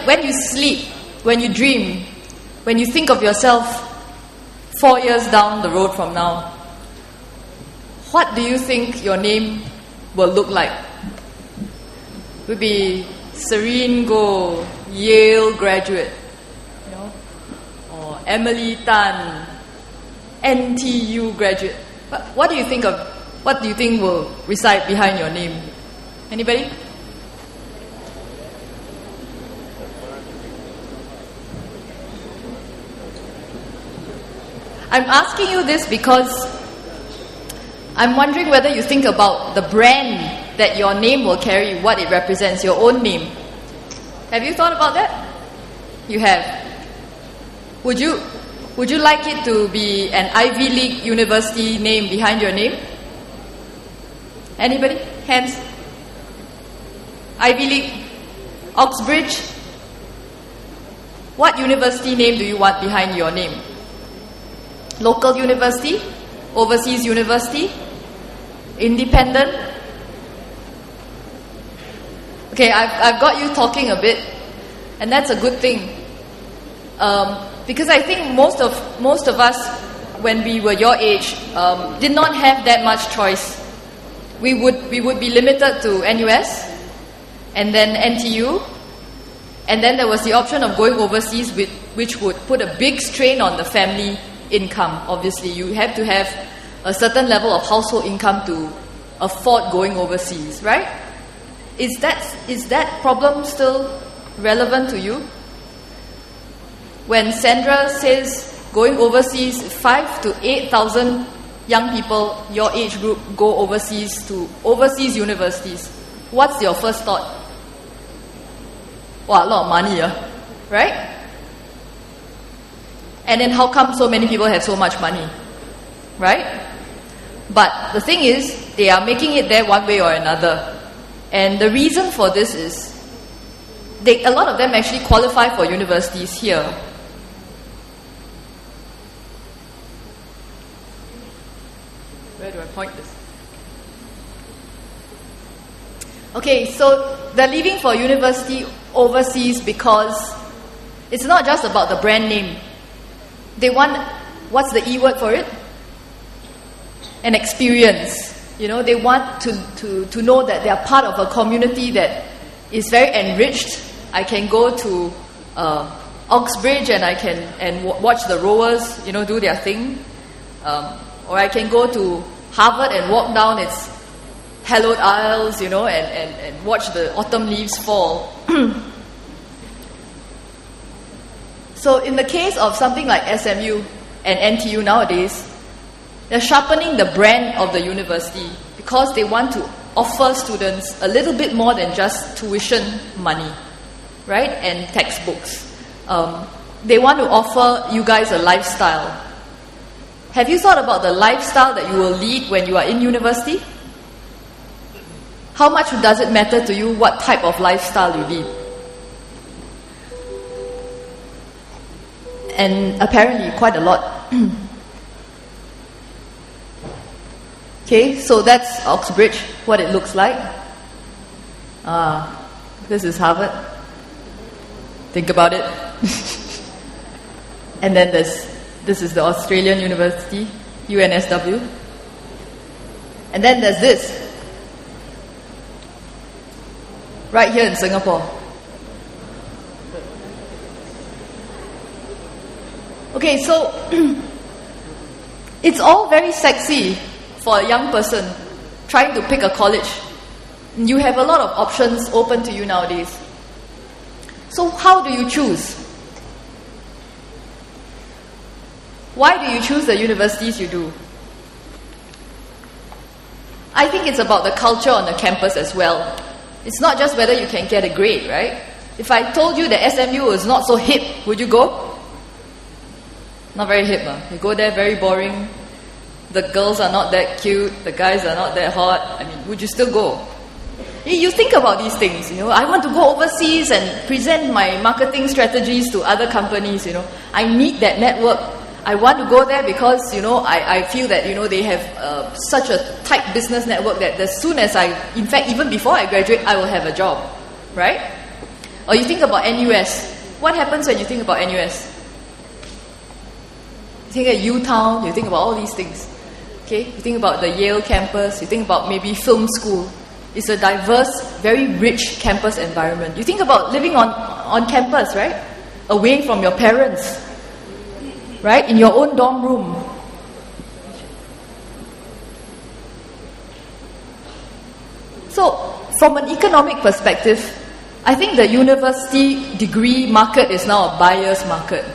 when you sleep, when you dream, when you think of yourself 4 years down the road from now, what do you think your name will look like? Would be Serene Goh, Yale graduate, or Emily Tan, NTU graduate. What do you think of? What do you think will reside behind your name? Anybody? I'm asking you this because I'm wondering whether you think about the brand that your name will carry, what it represents, your own name. Have you thought about that? You have. Would you like it to be an Ivy League university name behind your name? Anybody? Hands? Ivy League? Oxbridge? What university name do you want behind your name? Local university? Overseas university? Independent? Okay, I've got you talking a bit, and that's a good thing. Because I think most of us, when we were your age, did not have that much choice. We would be limited to NUS, and then NTU, and then there was the option of going overseas, which would put a big strain on the family income. Obviously, you have to have a certain level of household income to afford going overseas, right? Is that problem still relevant to you? When Sandra says going overseas, 5,000 to 8,000 young people, your age group, go overseas to overseas universities, what's your first thought? Wow, a lot of money, right? And then how come so many people have so much money, right? But the thing is, they are making it there one way or another. And the reason for this is, a lot of them actually qualify for universities here. Where do I point this? Okay, so they're leaving for university overseas because it's not just about the brand name. They want, what's the E word for it? An experience. They want to know that they are part of a community that is very enriched. I can go to Oxbridge and I can watch the rowers, do their thing. Or I can go to Harvard and walk down its hallowed aisles, and watch the autumn leaves fall. So in the case of something like SMU and NTU nowadays, they're sharpening the brand of the university because they want to offer students a little bit more than just tuition money, right? And textbooks. They want to offer you guys a lifestyle. Have you thought about the lifestyle that you will lead when you are in university? How much does it matter to you what type of lifestyle you lead? And apparently quite a lot. Okay, so that's Oxbridge, what it looks like. This is Harvard. Think about it. And then this is the Australian University, UNSW. And then there's this, right here in Singapore. Okay, so it's all very sexy for a young person trying to pick a college. You have a lot of options open to you nowadays. So how do you choose? Why do you choose the universities you do? I think it's about the culture on the campus as well. It's not just whether you can get a grade, right? If I told you that SMU is not so hip, would you go? Not very hip, huh? You go there, very boring. The girls are not that cute. The guys are not that hot. I mean, would you still go? You think about these things, I want to go overseas and present my marketing strategies to other companies, I need that network. I want to go there because, I feel that, they have such a tight business network that as soon as in fact, even before I graduate, I will have a job, right? Or you think about NUS. What happens when you think about NUS? You think of U-Town, you think about all these things. Okay? You think about the Yale campus, you think about maybe film school. It's a diverse, very rich campus environment. You think about living on campus, right? Away from your parents, right? In your own dorm room. So, from an economic perspective, I think the university degree market is now a buyer's market.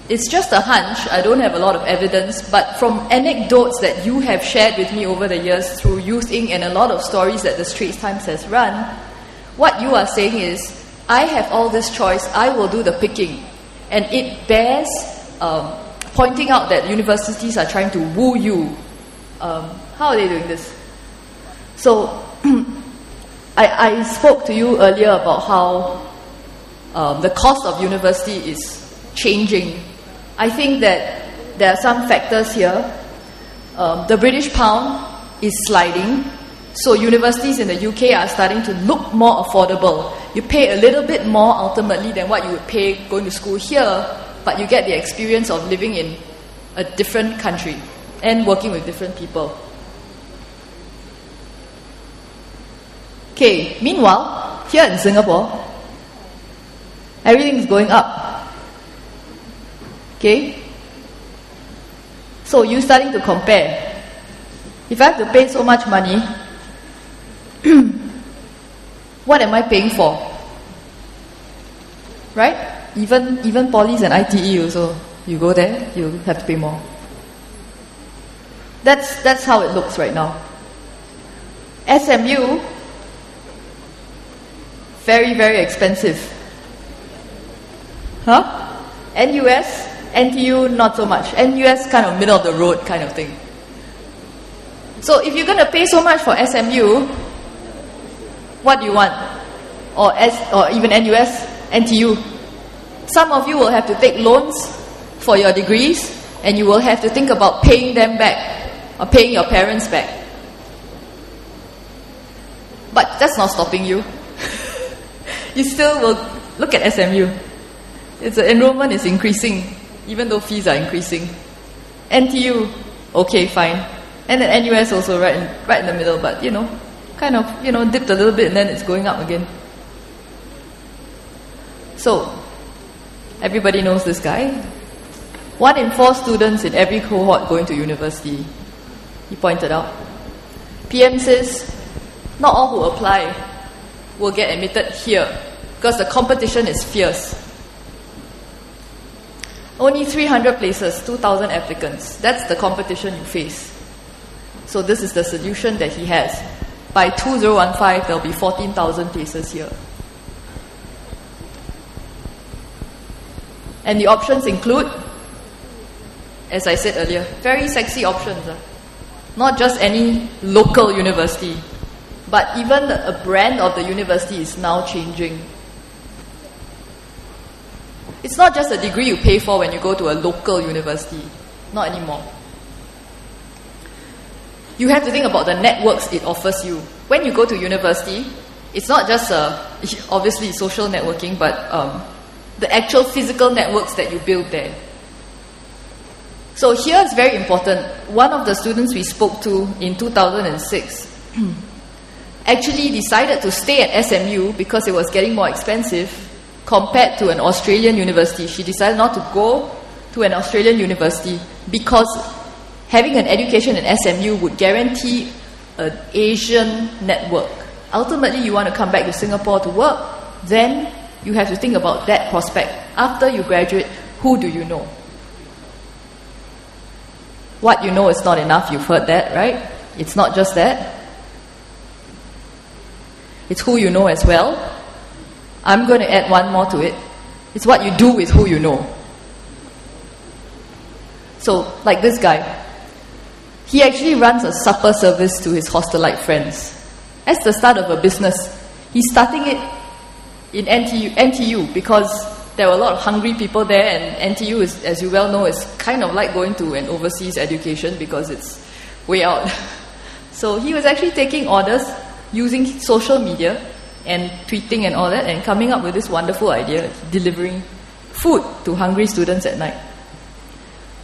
It's just a hunch, I don't have a lot of evidence, but from anecdotes that you have shared with me over the years through Youth Inc. and a lot of stories that the Straits Times has run, what you are saying is, I have all this choice, I will do the picking. And it bears pointing out that universities are trying to woo you. How are they doing this? So, I spoke to you earlier about how the cost of university is changing. I think that there are some factors here. The British pound is sliding, so universities in the UK are starting to look more affordable. You pay a little bit more ultimately than what you would pay going to school here, but you get the experience of living in a different country and working with different people. Okay, meanwhile, here in Singapore, everything is going up. Okay? So you're starting to compare. If I have to pay so much money, what am I paying for? Right? Even polys and ITE also, you go there, you have to pay more. That's how it looks right now. SMU, very, very expensive. Huh? NUS, NTU, not so much. NUS, kind of middle of the road kind of thing. So if you're going to pay so much for SMU, what do you want? Or even NUS, NTU. Some of you will have to take loans for your degrees, and you will have to think about paying them back, or paying your parents back. But that's not stopping you. You still will look at SMU. Enrollment is increasing, even though fees are increasing. NTU, okay, fine. And then NUS also right in the middle, but kind of dipped a little bit and then it's going up again. So, everybody knows this guy. 1 in 4 students in every cohort going to university, he pointed out. PM says, not all who apply will get admitted here because the competition is fierce. Only 300 places, 2,000 applicants. That's the competition you face. So this is the solution that he has. By 2015, there'll be 14,000 places here. And the options include, as I said earlier, very sexy options. Not just any local university, but even a brand of the university is now changing. It's not just a degree you pay for when you go to a local university. Not anymore. You have to think about the networks it offers you. When you go to university, it's not just obviously social networking, but the actual physical networks that you build there. So here it's very important. One of the students we spoke to in 2006 actually decided to stay at SMU because it was getting more expensive compared to an Australian university. She decided not to go to an Australian university because having an education in SMU would guarantee an Asian network. Ultimately, you want to come back to Singapore to work, then you have to think about that prospect. After you graduate, who do you know? What you know is not enough, you've heard that, right? It's not just that. It's who you know as well. I'm going to add one more to it. It's what you do with who you know. So, like this guy, he actually runs a supper service to his hostelite friends. That's the start of a business. He's starting it in NTU because there were a lot of hungry people there, and NTU, is, as you well know, is kind of like going to an overseas education because it's way out. So he was actually taking orders using social media and tweeting and all that, and coming up with this wonderful idea, delivering food to hungry students at night.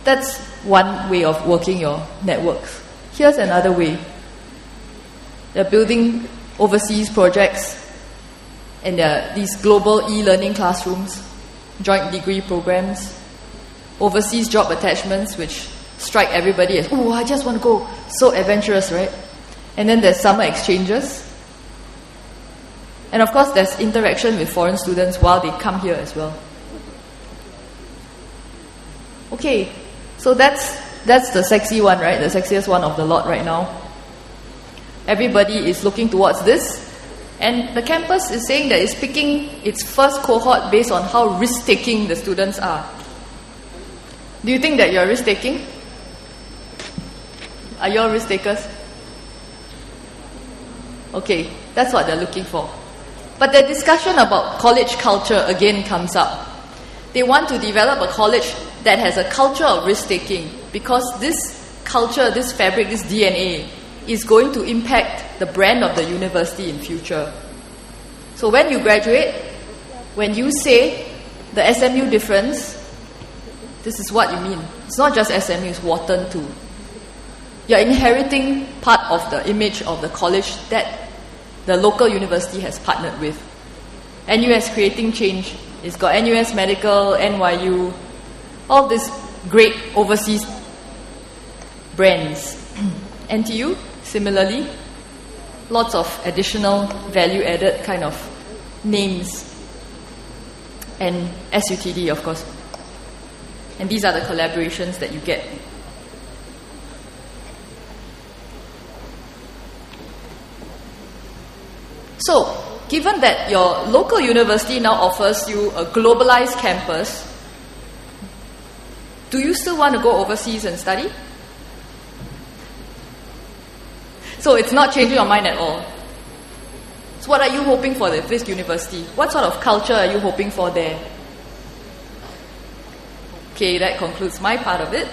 That's one way of working your networks. Here's another way. They're building overseas projects, and there are these global e-learning classrooms, joint degree programs, overseas job attachments, which strike everybody as, oh, I just want to go. So adventurous, right? And then there's summer exchanges. And of course, there's interaction with foreign students while they come here as well. Okay, so that's the sexy one, right? The sexiest one of the lot right now. Everybody is looking towards this. And the campus is saying that it's picking its first cohort based on how risk-taking the students are. Do you think that you're risk-taking? Are you all risk-takers? Okay, that's what they're looking for. But the discussion about college culture again comes up. They want to develop a college that has a culture of risk-taking, because this culture, this fabric, this DNA is going to impact the brand of the university in future. So when you graduate, when you say the SMU difference, this is what you mean. It's not just SMU, it's Wharton too. You're inheriting part of the image of the college that the local university has partnered with. NUS Creating Change. It's got NUS Medical, NYU, all these great overseas brands. NTU, similarly, lots of additional value-added kind of names. And SUTD, of course. And these are the collaborations that you get. So, given that your local university now offers you a globalized campus, do you still want to go overseas and study? So it's not changing your mind at all. So what are you hoping for at this university? What sort of culture are you hoping for there? Okay, that concludes my part of it.